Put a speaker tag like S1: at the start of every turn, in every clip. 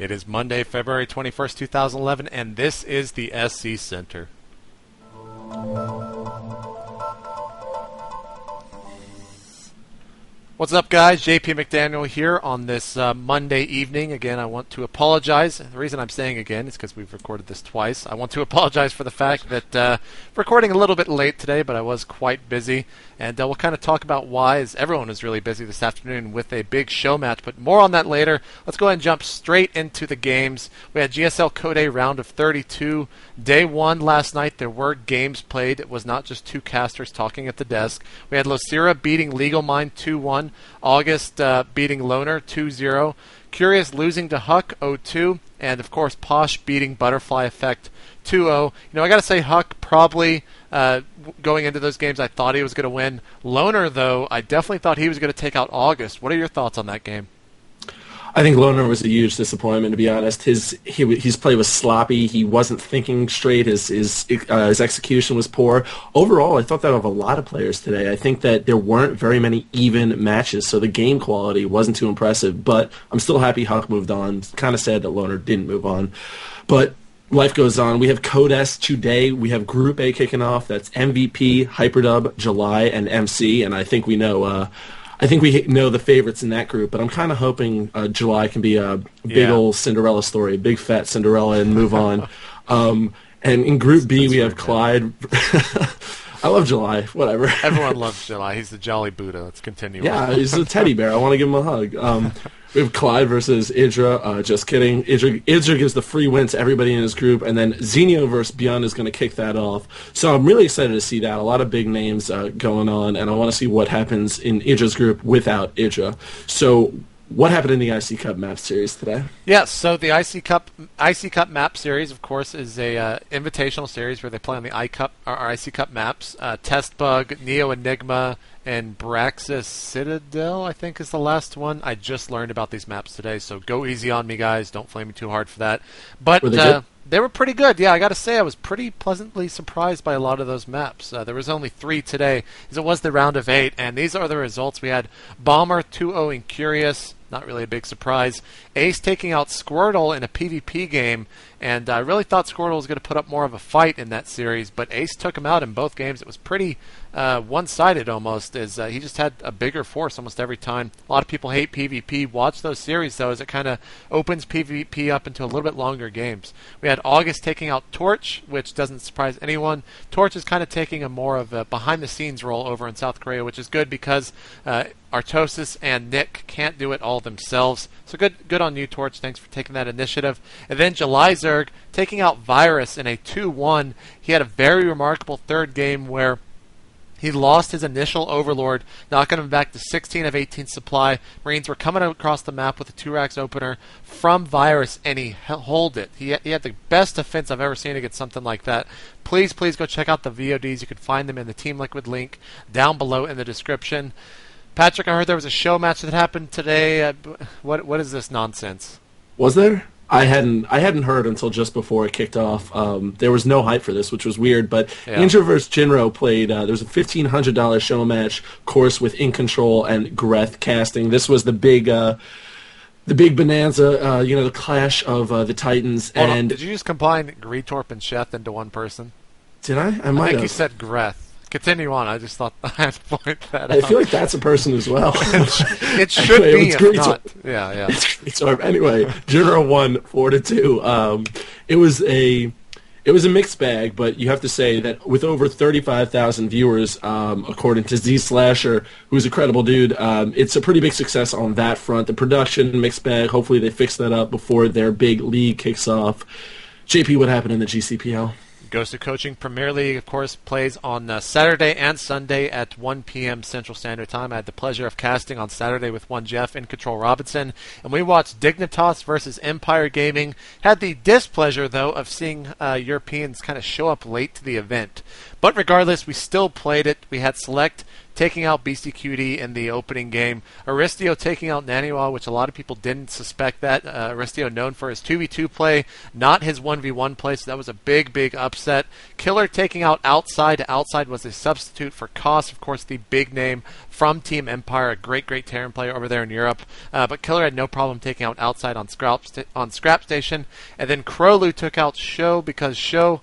S1: It is Monday, February 21st, 2011, and this is the SC Center. What's up, guys? JP McDaniel here on this Monday evening. Again, I want to apologize. The reason I'm saying again is because we've recorded this twice. I want to apologize for the fact that recording a little bit late today, but I was quite busy. And we'll kind of talk about why, as everyone is really busy this afternoon with a big show match. But more on that later. Let's go ahead and jump straight into the games. We had GSL Code A round of 32. Day 1 last night, there were games played. It was not just two casters talking at the desk. We had Locira beating Legal Mind 2-1. August beating Loner 2-0. Curious losing to Huck 0-2. And, of course, Posh beating Butterfly Effect 2-0. I got to say Huck probably, going into those games, I thought he was going to win. Loner, though, I definitely thought he was going to take out August. What are your thoughts on that game?
S2: I think Loner was a huge disappointment, to be honest. His play was sloppy. He wasn't thinking straight. His execution was poor. Overall, I thought that of a lot of players today. I think that there weren't very many even matches, so the game quality wasn't too impressive. But I'm still happy Huck moved on. It's kind of sad that Loner didn't move on. But life goes on. We have Code S today. We have Group A kicking off. That's MVP, Hyperdub, July, and MC. And I think we know the favorites in that group, but I'm kind of hoping July can be a big old Cinderella story, big fat Cinderella, and move on. And in Group B, we have Clyde. I love July. Whatever.
S1: Everyone loves July. He's the Jolly Buddha. Let's continue.
S2: Yeah, he's a teddy bear. I want to give him a hug. We have Clyde versus Idra. Just kidding. Idra gives the free win to everybody in his group, and then Xenio versus Beyond is going to kick that off. So I'm really excited to see that. A lot of big names going on, and I want to see what happens in Idra's group without Idra. So what happened in the IC Cup map series today?
S1: Yes, so the IC Cup map series, of course, is a invitational series where they play on the IC Cup maps. Test Bug, Neo Enigma, and Braxis Citadel, I think, is the last one. I just learned about these maps today, so go easy on me, guys. Don't flame me too hard for that. But they were pretty good. Yeah, I got to say, I was pretty pleasantly surprised by a lot of those maps. There was only 3 today, as it was the round of 8, and these are the results. We had Bomber 2-0 in Curious. Not really a big surprise. Ace taking out Squirtle in a PvP game, and I really thought Squirtle was going to put up more of a fight in that series, but Ace took him out in both games. It was pretty one-sided almost, as he just had a bigger force almost every time. A lot of people hate PvP. Watch those series, though, as it kind of opens PvP up into a little bit longer games. We had August taking out Torch, which doesn't surprise anyone. Torch is kind of taking a more of a behind-the-scenes role over in South Korea, which is good because Artosis and Nick can't do it all themselves. So good on you, Torch. Thanks for taking that initiative. And then July Zerg taking out Virus in a 2-1. He had a very remarkable third game where he lost his initial Overlord, knocking him back to 16 of 18 supply. Marines were coming across the map with a 2-Rax opener from Virus, and he held it. He had the best defense I've ever seen against something like that. Please go check out the VODs. You can find them in the Team Liquid link down below in the description. Patrick, I heard there was a show match that happened today. What is this nonsense?
S2: Was there? I hadn't heard until just before it kicked off. There was no hype for this, which was weird. But Intra vs. Jinro played. There was a $1,500 show match course with In Control and Greth casting. This was the big bonanza. The clash of the Titans.
S1: Hold on. Did you just combine Greetorp and Sheth into one person?
S2: Did I? I
S1: think you said Greth. Continue on. I just thought I had to point that out.
S2: I feel like that's a person as well.
S1: It should anyway, be, if not. Yeah.
S2: Anyway, Jinro won 4-2. It was a mixed bag, but you have to say that with over 35,000 viewers, according to Z Slasher, who's a credible dude, it's a pretty big success on that front. The production, mixed bag. Hopefully they fix that up before their big league kicks off. JP, what happened in the GCPL?
S1: Goes to Coaching Premier League, of course, plays on Saturday and Sunday at 1 p.m. Central Standard Time. I had the pleasure of casting on Saturday with one Jeff In Control Robinson, and we watched Dignitas versus Empire Gaming. Had the displeasure, though, of seeing Europeans kind of show up late to the event. But regardless, we still played it. We had Select taking out BCQD in the opening game. Aristio taking out Naniwa, which a lot of people didn't suspect that. Aristio known for his 2v2 play, not his 1v1 play, so that was a big, big upset. Killer taking out Outside. Outside was a substitute for Koss, of course, the big name from Team Empire, a great, great Terran player over there in Europe. But Killer had no problem taking out Outside on Scrap Station. And then Krolu took out Sho because Sho,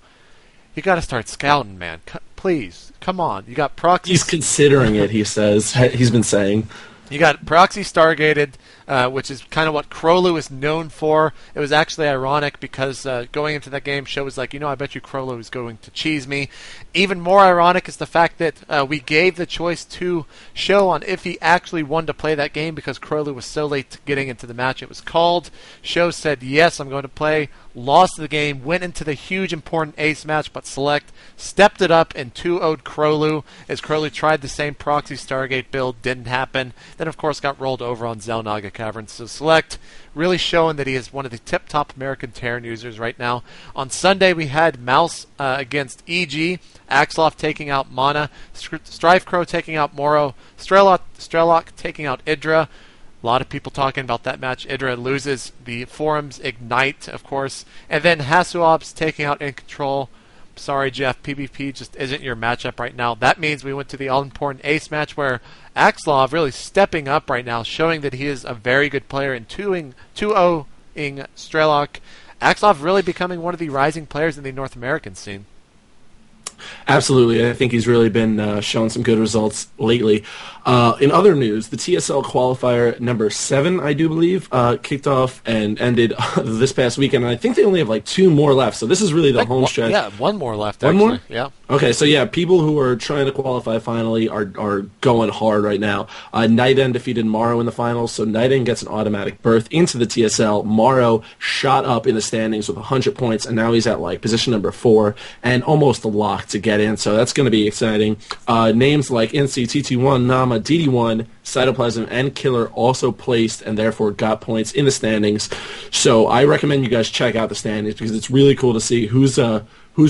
S1: you got to start scouting, man. Please, come on. You got Proxy.
S2: He's considering it, he says. He's been saying.
S1: You got Proxy Stargated, which is kind of what Krolu is known for. It was actually ironic because going into that game, Sho was like, I bet you Krolu is going to cheese me. Even more ironic is the fact that we gave the choice to Sho on if he actually wanted to play that game because Krolu was so late getting into the match. It was called. Sho said, yes, I'm going to play. Lost the game, went into the huge important ace match, but Select stepped it up and 2-0'd Krolu as Krolu tried the same Proxy Stargate build, didn't happen. Then, of course, got rolled over on Xel'Naga Caverns. So Select really showing that he is one of the tip-top American Terran users right now. On Sunday, we had Mouse against EG, Axeloff taking out Mana, Strife Crow taking out Moro, Strelok taking out Idra. A lot of people talking about that match. Idra loses. The forums ignite, of course. And then Hasuob's taking out In Control. Sorry, Jeff. PvP just isn't your matchup right now. That means we went to the all-important ace match where Axelov really stepping up right now, showing that he is a very good player in 2-0ing Strelok. Axelov really becoming one of the rising players in the North American scene.
S2: Absolutely. I think he's really been showing some good results lately. In other news, the TSL qualifier number 7, I do believe, kicked off and ended this past weekend. And I think they only have like 2 more left. So this is really the home stretch.
S1: Yeah, 1 more left,
S2: One
S1: actually.
S2: more?
S1: Yeah.
S2: Okay, so yeah, people who are trying to qualify finally are going hard right now. Night End defeated Morrow in the finals, so Night End gets an automatic berth into the TSL. Morrow shot up in the standings with 100 points, and now he's at like position number 4 and almost a lock to get in, so that's going to be exciting. Names like NC, TT1, Nama, DD1, Cytoplasm, and Killer also placed and therefore got points in the standings. So I recommend you guys check out the standings because it's really cool to see who's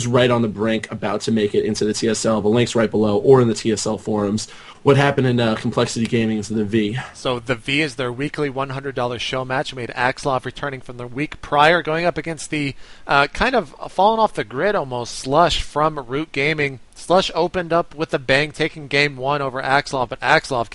S2: right on the brink about to make it into the TSL. The link's right below or in the TSL forums. What happened in Complexity Gaming is the V.
S1: So the V is their weekly $100 show match. We had Axelov returning from the week prior, going up against the kind of fallen off the grid almost Slush from Root Gaming. Slush opened up with a bang, taking game 1 over Axelov, but Axelov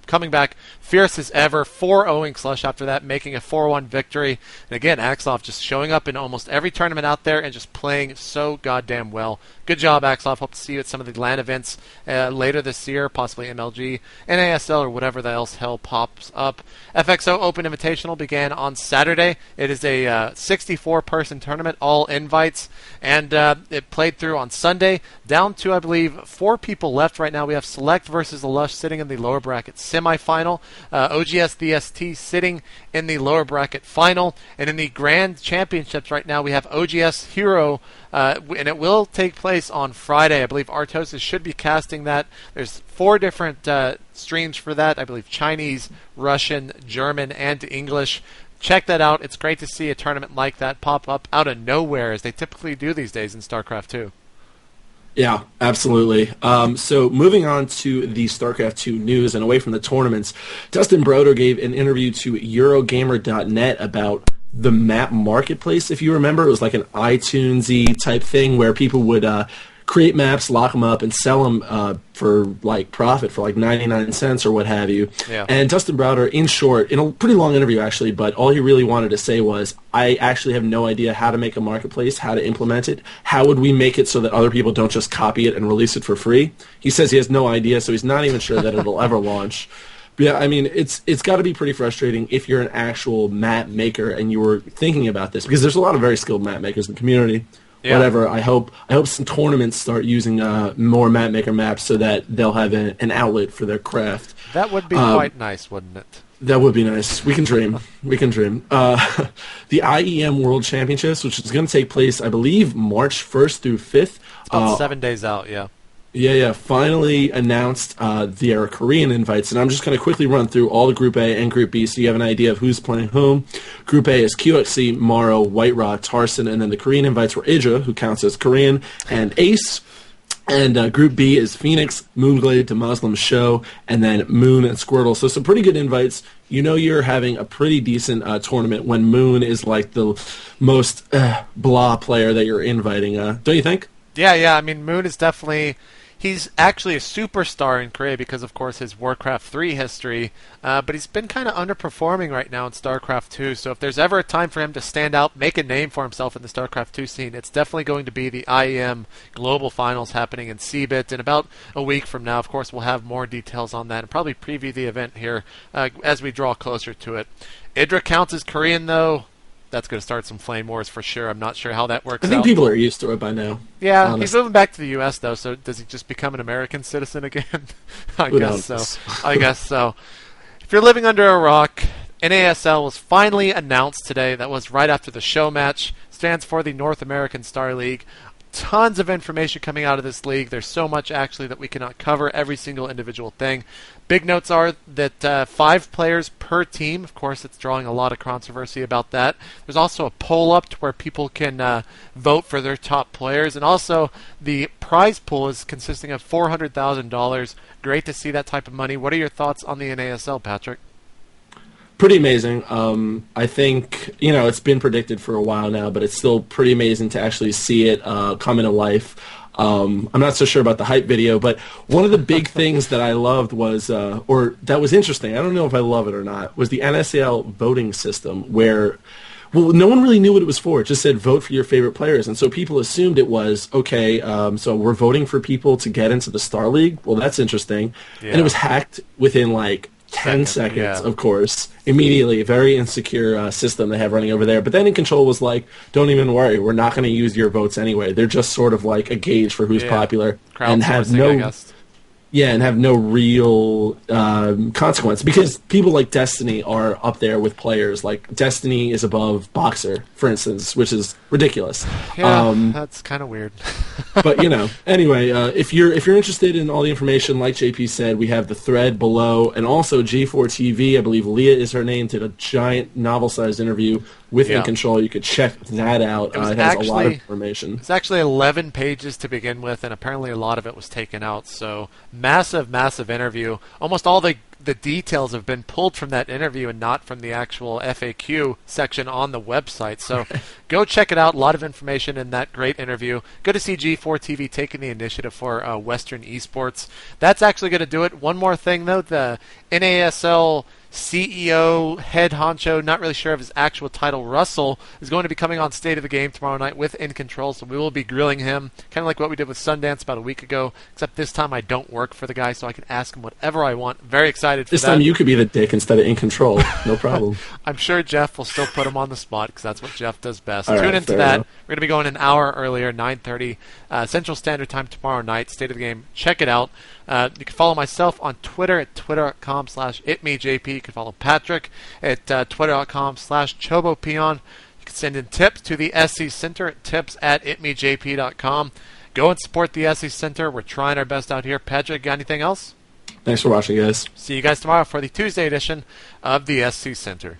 S1: coming back fierce as ever, 4-0ing Slush after that, making a 4-1 victory. And again, Axelov just showing up in almost every tournament out there and just playing so goddamn well. Good job, Axelov. Hope to see you at some of the LAN events later this year, possibly MLG, NASL, or whatever the else hell pops up. FXO Open Invitational began on Saturday. It is a 64-person tournament, all invites, and it played through on Sunday. Down to, I believe, 4 people left right now. We have Select versus the Lush sitting in the lower bracket semifinal. OGS DST sitting in the lower bracket final. And in the Grand Championships right now, we have OGS Hero, and it will take place on Friday. I believe Artosis should be casting that. There's 4 different streams for that. I believe Chinese, Russian, German, and English. Check that out. It's great to see a tournament like that pop up out of nowhere, as they typically do these days in StarCraft 2.
S2: Yeah, absolutely. So moving on to the StarCraft 2 news and away from the tournaments, Dustin Broder gave an interview to Eurogamer.net about the map marketplace. If you remember, it was like an iTunes-y type thing where people would create maps, lock them up, and sell them for like profit for like 99 cents or what have you.
S1: Yeah.
S2: And Dustin Browder, in short, in a pretty long interview actually, but all he really wanted to say was, I actually have no idea how to make a marketplace, how to implement it. How would we make it so that other people don't just copy it and release it for free? He says he has no idea, so he's not even sure that it'll ever launch. But yeah, I mean, it's got to be pretty frustrating if you're an actual map maker and you were thinking about this, because there's a lot of very skilled map makers in the community. Yeah. Whatever. I hope some tournaments start using more map maker maps so that they'll have an outlet for their craft.
S1: That would be quite nice, wouldn't it?
S2: That would be nice. We can dream. We can dream. The IEM World Championships, which is going to take place, I believe, March 1st through 5th.
S1: It's about 7 days out, yeah.
S2: Yeah, finally announced their Korean invites, and I'm just going to quickly run through all the Group A and Group B so you have an idea of who's playing whom. Group A is QXC, Morrow, White Rock, Tarson, and then the Korean invites were Idra, who counts as Korean, and Ace. And Group B is Phoenix, Moonglade to Muslim Show, and then Moon and Squirtle. So some pretty good invites. You know you're having a pretty decent tournament when Moon is like the most blah player that you're inviting. Don't you think?
S1: Yeah. I mean, Moon is definitely... He's actually a superstar in Korea because, of course, his Warcraft 3 history, but he's been kind of underperforming right now in Starcraft 2, so if there's ever a time for him to stand out, make a name for himself in the Starcraft 2 scene, it's definitely going to be the IEM Global Finals happening in CBIT in about a week from now. Of course, we'll have more details on that and probably preview the event here as we draw closer to it. Idra counts as Korean, though. That's going to start some flame wars for sure. I'm not sure how that works out.
S2: I think people are used to it by now.
S1: Yeah,
S2: honestly.
S1: He's moving back to the U.S., though, so does he just become an American citizen again? I guess so. If you're living under a rock, NASL was finally announced today. That was right after the show match. Stands for the North American Star League. Tons of information coming out of this league. There's so much, actually, that we cannot cover every single individual thing. Big notes are that 5 players per team. Of course, it's drawing a lot of controversy about that. There's also a poll up to where people can vote for their top players. And also, the prize pool is consisting of $400,000. Great to see that type of money. What are your thoughts on the NASL, Patrick?
S2: Pretty amazing. I think, it's been predicted for a while now, but it's still pretty amazing to actually see it come into life. I'm not so sure about the hype video, but one of the big things that I loved was, or that was interesting, I don't know if I love it or not, was the NSL voting system where, well, no one really knew what it was for. It just said vote for your favorite players. And so people assumed it was, okay, so we're voting for people to get into the Star League. Well, that's interesting. Yeah. And it was hacked within like 10 seconds, of course. Immediately, a very insecure system they have running over there. But then In Control was like, don't even worry, we're not going to use your votes anyway. They're just sort of like a gauge for who's popular and have no real consequence, because people like Destiny are up there with players. Like Destiny is above Boxer, for instance, which is ridiculous.
S1: Yeah, that's kind of weird.
S2: But anyway, if you're interested in all the information, like JP said, we have the thread below, and also G4 TV. I believe Leah is her name. Did a giant novel-sized interview with In Control. You could check that out. It has a lot of information.
S1: It's actually 11 pages to begin with, and apparently a lot of it was taken out. So massive interview. Almost all the details have been pulled from that interview and not from the actual FAQ section on the website. So go check it out. A lot of information in that great interview. Good to see G4 TV taking the initiative for Western esports. That's actually going to do it. One more thing, though. The NASL CEO, head honcho, not really sure of his actual title, Russell, is going to be coming on State of the Game tomorrow night with In Control, so we will be grilling him, kind of like what we did with Sundance about a week ago, except this time I don't work for the guy, so I can ask him whatever I want. Very excited for that.
S2: This time you could be the dick instead of In Control. No problem.
S1: I'm sure Jeff will still put him on the spot, because that's what Jeff does best.
S2: All
S1: Tune
S2: right,
S1: into that.
S2: Enough.
S1: We're going to be going an hour earlier, 9:30 Central Standard Time tomorrow night, State of the Game. Check it out. You can follow myself on Twitter at twitter.com/itmejp. You can follow Patrick at twitter.com/chobopeon. You can send in tips to the SC Center at tips@itmejp.com. Go and support the SC Center. We're trying our best out here. Patrick, got anything else?
S2: Thanks for watching, guys.
S1: See you guys tomorrow for the Tuesday edition of the SC Center.